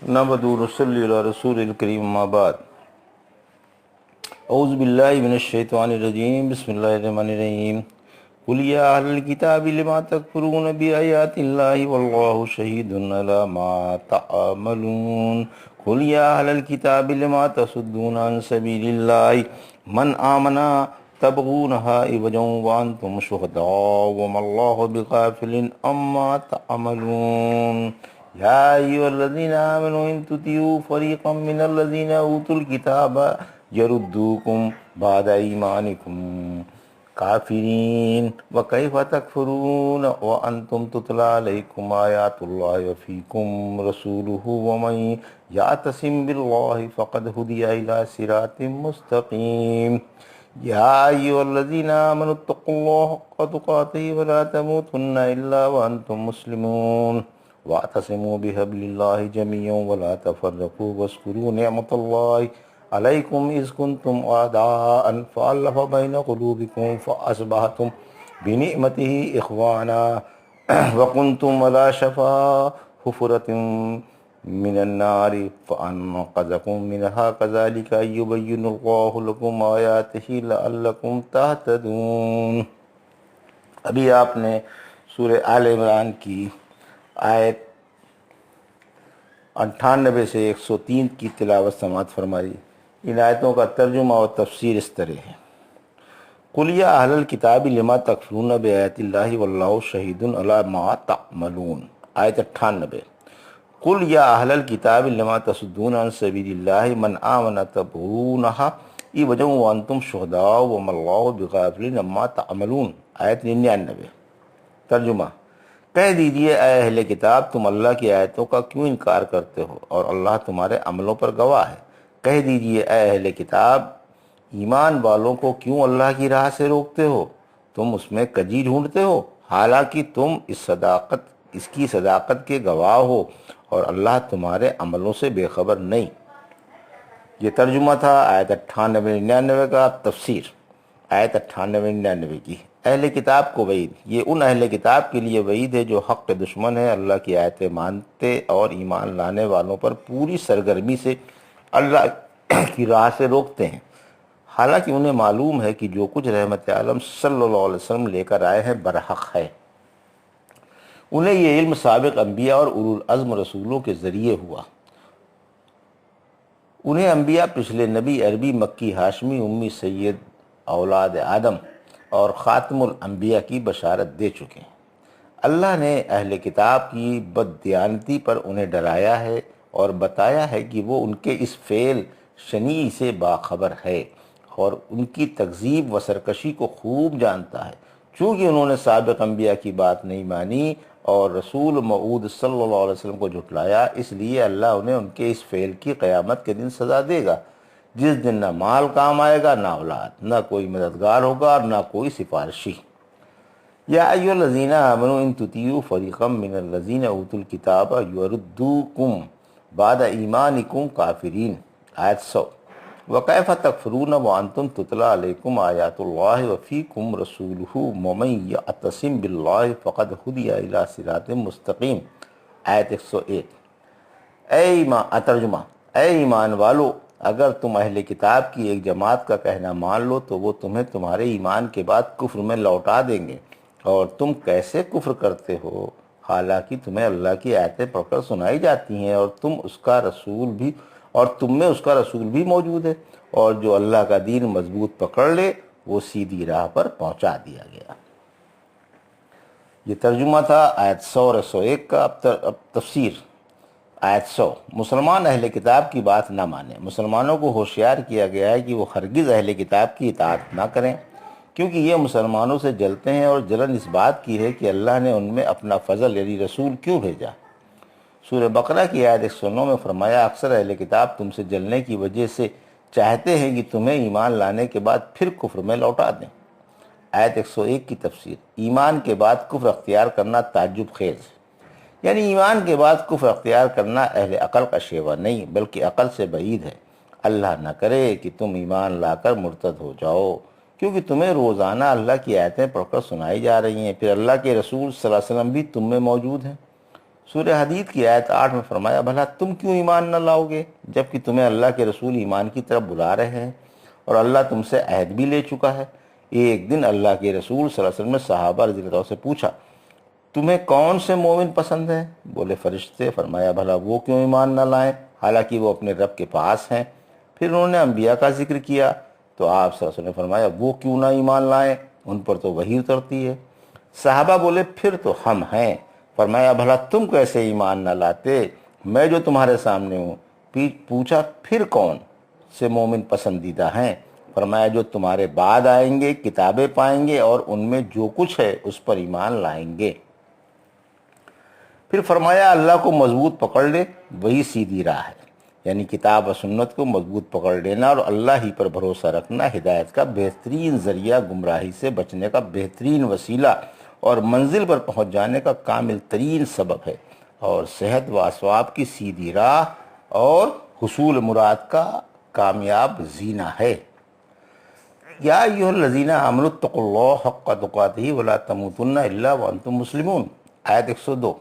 نحمدہ ونصلی علی رسول الکریم اما بعد اعوذ باللہ من الشیطان الرجیم بسم اللہ الرحمن الرحیم قل یا اہل الکتاب لما تکفرون بآیات اللہ واللہ شہید علی ما تعملون قل یا اہل الکتاب لما تصدون عن سبیل اللہ من آمنا تبغونها عوجا وانتم شہداء وما اللہ بغافل عما تعملون یا ایھا الذین آمنوا ان تطیعوا فریقا من الذین اوتوا الکتاب یردوکم بعد ایمانکم کافرین وکیف تکفرون وانتم تتلی علیکم آیات اللہ وفیکم رسولہ ومن یعتصم باللہ فقد ہدی الی صراط مستقیم یا ایھا الذین آمنوا اتقوا اللہ حق تقاتہ ولا تموتن الا وانتم مسلمون واعتصموا بحبل اللہ جميعا ولا تفرقوا واذکروا نعمت اللہ علیکم اذ کنتم اعداء فالف بین قلوبکم فاصبحتم بنعمتہ اخوانا وکنتم علی شفا حفرۃ من النار فانقذکم منہا کذلک یبین اللہ لکم آیاتہ لعلکم تہتدون۔ ابھی آپ نے سورہ آل عمران کی آیت 98 سے 103 کی تلاوت سماعت فرمائی۔ ان آیتوں کا ترجمہ اور تفسیر اس طرح ہے۔ قل یا اہل الکتاب لما تکفرون بآیات اللہ واللہ شہید علی ما تعملون۔ آیت 98۔ قل یا اہل الکتاب لما تصدون عن سبیل اللہ من آمن تبغونها عوجا وانتم شہداء وما اللہ بغافل عما تعملون۔ آیت 99۔ ترجمہ: کہہ دیجئے اے اہل کتاب تم اللہ کی آیتوں کا کیوں انکار کرتے ہو اور اللہ تمہارے عملوں پر گواہ ہے۔ کہہ دیجئے اے اہل کتاب ایمان والوں کو کیوں اللہ کی راہ سے روکتے ہو، تم اس میں کجی ڈھونڈتے ہو، حالانکہ تم اس کی صداقت کے گواہ ہو اور اللہ تمہارے عملوں سے بے خبر نہیں۔ یہ ترجمہ تھا آیت 98-99 کا۔ تفسیر آیت 98-99 کی۔ اہل کتاب کو وعید، یہ ان اہل کتاب کے لیے وعید ہے جو حق کے دشمن ہیں، اللہ کی آیتیں مانتے اور ایمان لانے والوں پر پوری سرگرمی سے اللہ کی راہ سے روکتے ہیں، حالانکہ انہیں معلوم ہے کہ جو کچھ رحمت عالم صلی اللہ علیہ وسلم لے کر آئے ہیں برحق ہے۔ انہیں یہ علم سابق انبیاء اور اولو العزم رسولوں کے ذریعے ہوا۔ انہیں انبیاء پچھلے نبی عربی مکی ہاشمی امی سید اولاد آدم اور خاتم الانبیاء کی بشارت دے چکے ہیں۔ اللہ نے اہل کتاب کی بددیانتی پر انہیں ڈرایا ہے اور بتایا ہے کہ وہ ان کے اس فعل شنیع سے باخبر ہے اور ان کی تکذیب و سرکشی کو خوب جانتا ہے۔ چونکہ انہوں نے سابق انبیاء کی بات نہیں مانی اور رسول موعود صلی اللہ علیہ وسلم کو جھٹلایا، اس لیے اللہ انہیں ان کے اس فعل کی قیامت کے دن سزا دے گا، جس دن نہ مال کام آئے گا، نہ اولاد، نہ کوئی مددگار ہوگا اور نہ کوئی سفارشی۔ یا ایھا الذین آمنوا ان تطیعوا فریقا من الذین اوتوا الکتاب یردوکم بعد ایمانکم کافرین۔ آیت 100۔ وکیف تکفرون وانتم تتلی علیکم آیات اللہ وفیکم رسولہ ومن یعتصم باللہ فقد ہدی الی صراط مستقیم۔ آیت 101۔ ترجمہ: اے ایمان والو، اگر تم اہل کتاب کی ایک جماعت کا کہنا مان لو تو وہ تمہیں تمہارے ایمان کے بعد کفر میں لوٹا دیں گے، اور تم کیسے کفر کرتے ہو حالانکہ تمہیں اللہ کی آیتیں پڑھ کر سنائی جاتی ہیں اور تم میں اس کا رسول بھی موجود ہے، اور جو اللہ کا دین مضبوط پکڑ لے وہ سیدھی راہ پر پہنچا دیا گیا۔ یہ ترجمہ تھا آیت 100 اور 101 کا۔ اب تفسیر آیت 100۔ مسلمان اہل کتاب کی بات نہ مانیں۔ مسلمانوں کو ہوشیار کیا گیا ہے کہ وہ ہرگز اہل کتاب کی اطاعت نہ کریں، کیونکہ یہ مسلمانوں سے جلتے ہیں، اور جلن اس بات کی ہے کہ اللہ نے ان میں اپنا فضل یعنی رسول کیوں بھیجا۔ سورہ بقرہ کی آیت 109 میں فرمایا، اکثر اہل کتاب تم سے جلنے کی وجہ سے چاہتے ہیں کہ تمہیں ایمان لانے کے بعد پھر کفر میں لوٹا دیں۔ آیت 101 کی تفسیر: ایمان کے بعد کفر اختیار کرنا تعجب خیز ہے، یعنی ایمان کے بعد کفر اختیار کرنا اہل عقل کا شیوہ نہیں بلکہ عقل سے بعید ہے۔ اللہ نہ کرے کہ تم ایمان لا کر مرتد ہو جاؤ، کیونکہ تمہیں روزانہ اللہ کی آیتیں پڑھ کر سنائی جا رہی ہیں، پھر اللہ کے رسول صلی اللہ علیہ وسلم بھی تم میں موجود ہیں۔ سورہ حدید کی آیت 8 میں فرمایا بھلا تم کیوں ایمان نہ لاؤ گے جبکہ تمہیں اللہ کے رسول ایمان کی طرف بلا رہے ہیں اور اللہ تم سے عہد بھی لے چکا ہے۔ ایک دن اللہ کے رسول صلی اللہ علیہ وسلم نے صحابہ رضی اللہ عنہ سے پوچھا تمہیں کون سے مومن پسند ہیں؟ بولے فرشتے۔ فرمایا بھلا وہ کیوں ایمان نہ لائیں حالانکہ وہ اپنے رب کے پاس ہیں؟ پھر انہوں نے انبیاء کا ذکر کیا تو آپ صلی اللہ علیہ وسلم نے فرمایا وہ کیوں نہ ایمان لائیں، ان پر تو وحی اترتی ہے۔ صحابہ بولے پھر تو ہم ہیں۔ فرمایا بھلا تم کیسے ایمان نہ لاتے، میں جو تمہارے سامنے ہوں۔ پوچھا پھر کون سے مومن پسندیدہ ہیں؟ فرمایا جو تمہارے بعد آئیں گے، کتابیں پائیں گے اور ان میں جو کچھ ہے اس پر ایمان لائیں گے۔ پھر فرمایا اللہ کو مضبوط پکڑ لے، وہی سیدھی راہ ہے، یعنی کتاب و سنت کو مضبوط پکڑ لینا اور اللہ ہی پر بھروسہ رکھنا ہدایت کا بہترین ذریعہ، گمراہی سے بچنے کا بہترین وسیلہ اور منزل پر پہنچ جانے کا کامل ترین سبب ہے، اور صحت و اسباب کی سیدھی راہ اور حصول مراد کا کامیاب زینہ ہے۔ یا ایھا الذین آمنوا اتقوا اللہ حق تقاتہ ولا تموتن الا وانتم مسلمون، آیت 102۔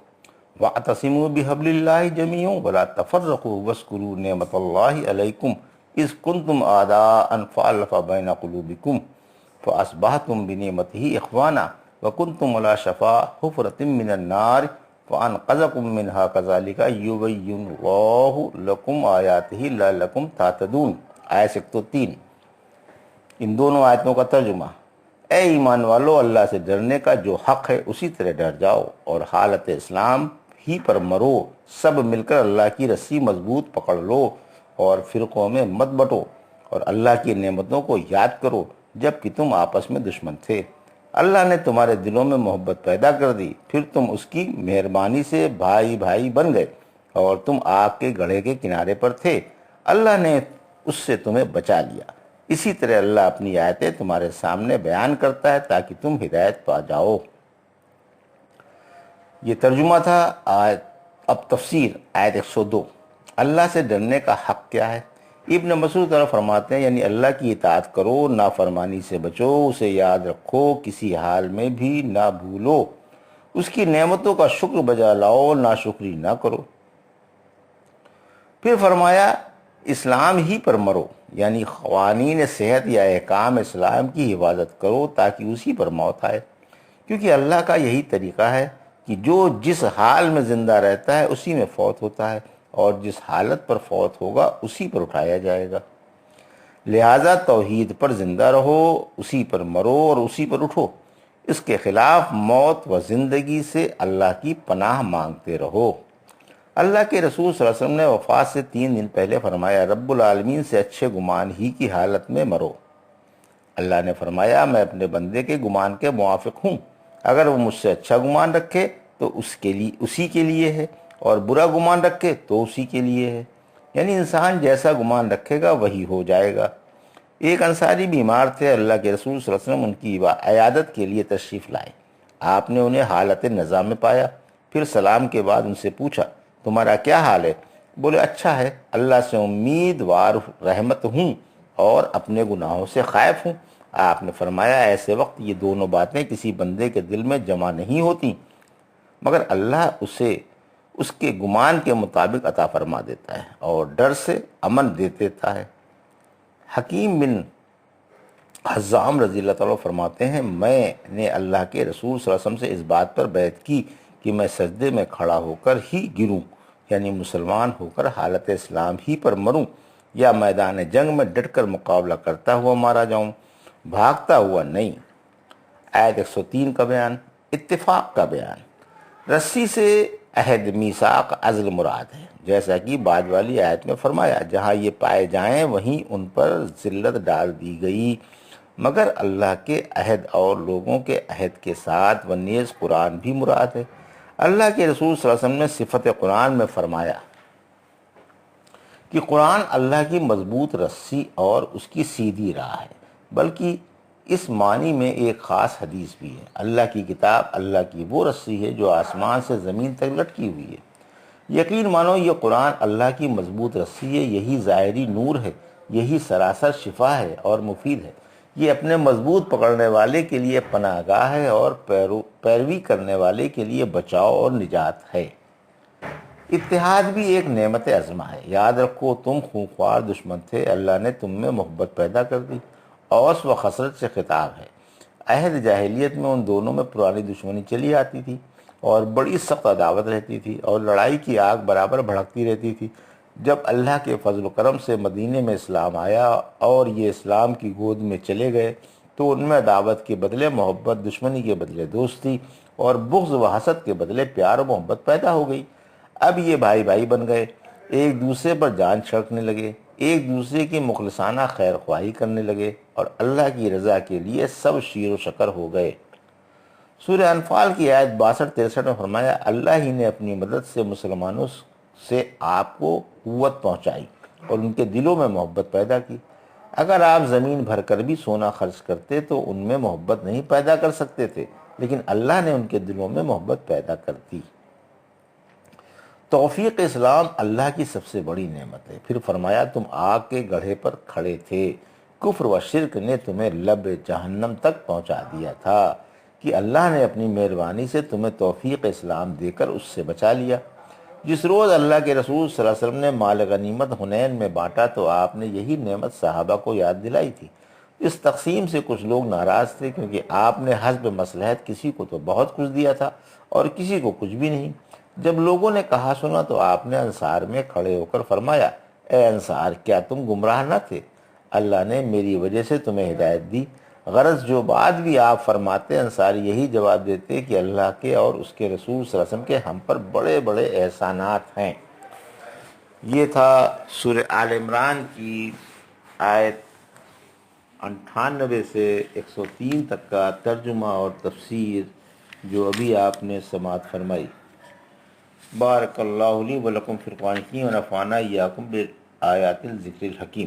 وَاعْتَصِمُوا بِحَبْلِ اللَّهِ جَمِيعًا وَلَا تَفَرَّقُوا وَاذْكُرُوا نِعْمَتَ اللَّهِ عَلَيْكُمْ إِذْ كُنْتُمْ أَعْدَاءً فَأَلَّفَ بَيْنَ قُلُوبِكُمْ فَأَصْبَحْتُمْ بِنِعْمَتِهِ إِخْوَانًا وَكُنْتُمْ عَلَى شَفَا حُفْرَةٍ مِّنَ النَّارِ فَأَنْقَذَكُم مِّنْهَا كَذَلِكَ يُبَيِّنُ اللَّهُ لَكُمْ آيَاتِهِ لَعَلَّكُمْ تَهْتَدُونَ، آیت 103۔ ان دونوں آیتوں کا ترجمہ: اے ایمان والو، اللہ سے ڈرنے کا جو حق ہے اسی طرح ڈر جاؤ اور حالت اسلام ہی پر مرو، سب مل کر اللہ کی رسی مضبوط پکڑ لو اور فرقوں میں مت بٹو، اور اللہ کی نعمتوں کو یاد کرو جب کہ تم آپس میں دشمن تھے۔ اللہ نے تمہارے دلوں میں محبت پیدا کر دی، پھر تم اس کی مہربانی سے بھائی بھائی بن گئے، اور تم آگ کے گڑھے کے کنارے پر تھے، اللہ نے اس سے تمہیں بچا لیا۔ اسی طرح اللہ اپنی آیتیں تمہارے سامنے بیان کرتا ہے تاکہ تم ہدایت پا جاؤ۔ یہ ترجمہ تھا آیت۔ اب تفسیر آیت 102۔ اللہ سے ڈرنے کا حق کیا ہے؟ ابن مسعود فرماتے ہیں یعنی اللہ کی اطاعت کرو، نافرمانی سے بچو، اسے یاد رکھو، کسی حال میں بھی نہ بھولو، اس کی نعمتوں کا شکر بجا لاؤ، ناشکری نہ کرو۔ پھر فرمایا اسلام ہی پر مرو، یعنی قوانین صحت یا احکام اسلام کی حفاظت کرو تاکہ اسی پر موت آئے، کیونکہ اللہ کا یہی طریقہ ہے کہ جو جس حال میں زندہ رہتا ہے اسی میں فوت ہوتا ہے، اور جس حالت پر فوت ہوگا اسی پر اٹھایا جائے گا۔ لہٰذا توحید پر زندہ رہو، اسی پر مرو اور اسی پر اٹھو، اس کے خلاف موت و زندگی سے اللہ کی پناہ مانگتے رہو۔ اللہ کے رسول صلی اللہ علیہ وسلم نے وفات سے 3 دن پہلے فرمایا رب العالمین سے اچھے گمان ہی کی حالت میں مرو۔ اللہ نے فرمایا میں اپنے بندے کے گمان کے موافق ہوں، اگر وہ مجھ سے اچھا گمان رکھے تو اسی کے لیے ہے، اور برا گمان رکھے تو اسی کے لیے ہے، یعنی انسان جیسا گمان رکھے گا وہی ہو جائے گا۔ ایک انصاری بیمار تھے، اللہ کے رسول صلی اللہ علیہ وسلم ان کی عیادت کے لیے تشریف لائے۔ آپ نے انہیں حالت نزا میں پایا، پھر سلام کے بعد ان سے پوچھا تمہارا کیا حال ہے؟ بولے اچھا ہے، اللہ سے امیدوار رحمت ہوں اور اپنے گناہوں سے خائف ہوں۔ آپ نے فرمایا ایسے وقت یہ دونوں باتیں کسی بندے کے دل میں جمع نہیں ہوتی مگر اللہ اسے اس کے گمان کے مطابق عطا فرما دیتا ہے اور ڈر سے امن دے دیتا ہے۔ حکیم بن حزام رضی اللہ تعالیٰ فرماتے ہیں میں نے اللہ کے رسول صلی اللہ علیہ وسلم سے اس بات پر بیعت کی کہ میں سجدے میں کھڑا ہو کر ہی گروں، یعنی مسلمان ہو کر حالت اسلام ہی پر مروں، یا میدان جنگ میں ڈٹ کر مقابلہ کرتا ہوا مارا جاؤں، بھاگتا ہوا نہیں۔ آیت 103 کا بیان۔ اتفاق کا بیان۔ رسی سے عہد میثاق عزل مراد ہے، جیسا کہ بعد والی آیت میں فرمایا جہاں یہ پائے جائیں وہیں ان پر ذلت ڈال دی گئی، مگر اللہ کے عہد اور لوگوں کے عہد کے ساتھ نیز قرآن بھی مراد ہے۔ اللہ کے رسول صلی اللہ علیہ وسلم نے صفت قرآن میں فرمایا کہ قرآن اللہ کی مضبوط رسی اور اس کی سیدھی راہ ہے، بلکہ اس معنی میں ایک خاص حدیث بھی ہے، اللہ کی کتاب اللہ کی وہ رسی ہے جو آسمان سے زمین تک لٹکی ہوئی ہے۔ یقین مانو یہ قرآن اللہ کی مضبوط رسی ہے، یہی ظاہری نور ہے، یہی سراسر شفا ہے اور مفید ہے، یہ اپنے مضبوط پکڑنے والے کے لیے پناہ گاہ ہے اور پیروی کرنے والے کے لیے بچاؤ اور نجات ہے۔ اتحاد بھی ایک نعمت عظمہ ہے۔ یاد رکھو تم خونخوار دشمن تھے، اللہ نے تم میں محبت پیدا کر دی۔ اوس و خسرت سے خطاب ہے۔ عہد جاہلیت میں ان دونوں میں پرانی دشمنی چلی آتی تھی اور بڑی سخت عداوت رہتی تھی اور لڑائی کی آگ برابر بھڑکتی رہتی تھی۔ جب اللہ کے فضل و کرم سے مدینے میں اسلام آیا اور یہ اسلام کی گود میں چلے گئے تو ان میں عداوت کے بدلے محبت، دشمنی کے بدلے دوستی اور بغض و حسد کے بدلے پیار و محبت پیدا ہو گئی۔ اب یہ بھائی بھائی بن گئے، ایک دوسرے پر جان چھڑکنے لگے، ایک دوسرے کی مخلصانہ خیر خواہی کرنے لگے اور اللہ کی رضا کے لیے سب شیر و شکر ہو گئے۔ سورہ انفال کی آیت 62-63 میں فرمایا، اللہ ہی نے اپنی مدد سے مسلمانوں سے آپ کو قوت پہنچائی اور ان کے دلوں میں محبت پیدا کی۔ اگر آپ زمین بھر کر بھی سونا خرچ کرتے تو ان میں محبت نہیں پیدا کر سکتے تھے، لیکن اللہ نے ان کے دلوں میں محبت پیدا کر دی۔ توفیق اسلام اللہ کی سب سے بڑی نعمت ہے۔ پھر فرمایا، تم آگ کے گڑھے پر کھڑے تھے، کفر و شرک نے تمہیں لب جہنم تک پہنچا دیا تھا کہ اللہ نے اپنی مہربانی سے تمہیں توفیق اسلام دے کر اس سے بچا لیا۔ جس روز اللہ کے رسول صلی اللہ علیہ وسلم نے مال غنیمت حنین میں بانٹا تو آپ نے یہی نعمت صحابہ کو یاد دلائی تھی۔ اس تقسیم سے کچھ لوگ ناراض تھے کیونکہ آپ نے حسب مصلحت کسی کو تو بہت کچھ دیا تھا اور کسی کو کچھ بھی نہیں۔ جب لوگوں نے کہا سنا تو آپ نے انصار میں کھڑے ہو کر فرمایا، اے انصار، کیا تم گمراہ نہ تھے؟ اللہ نے میری وجہ سے تمہیں ہدایت دی۔ غرض جو بات بھی آپ فرماتے انصاری یہی جواب دیتے کہ اللہ کے اور اس کے رسول صلی اللہ علیہ وسلم کے ہم پر بڑے بڑے احسانات ہیں۔ یہ تھا سورہ آل عمران کی آیت 98 سے 103 تک کا ترجمہ اور تفسیر جو ابھی آپ نے سماعت فرمائی۔ بارک اللہ لی و لکم فی القرآن الحکیم و نفعنا ایاکم بالآیات الذکر الحکیم۔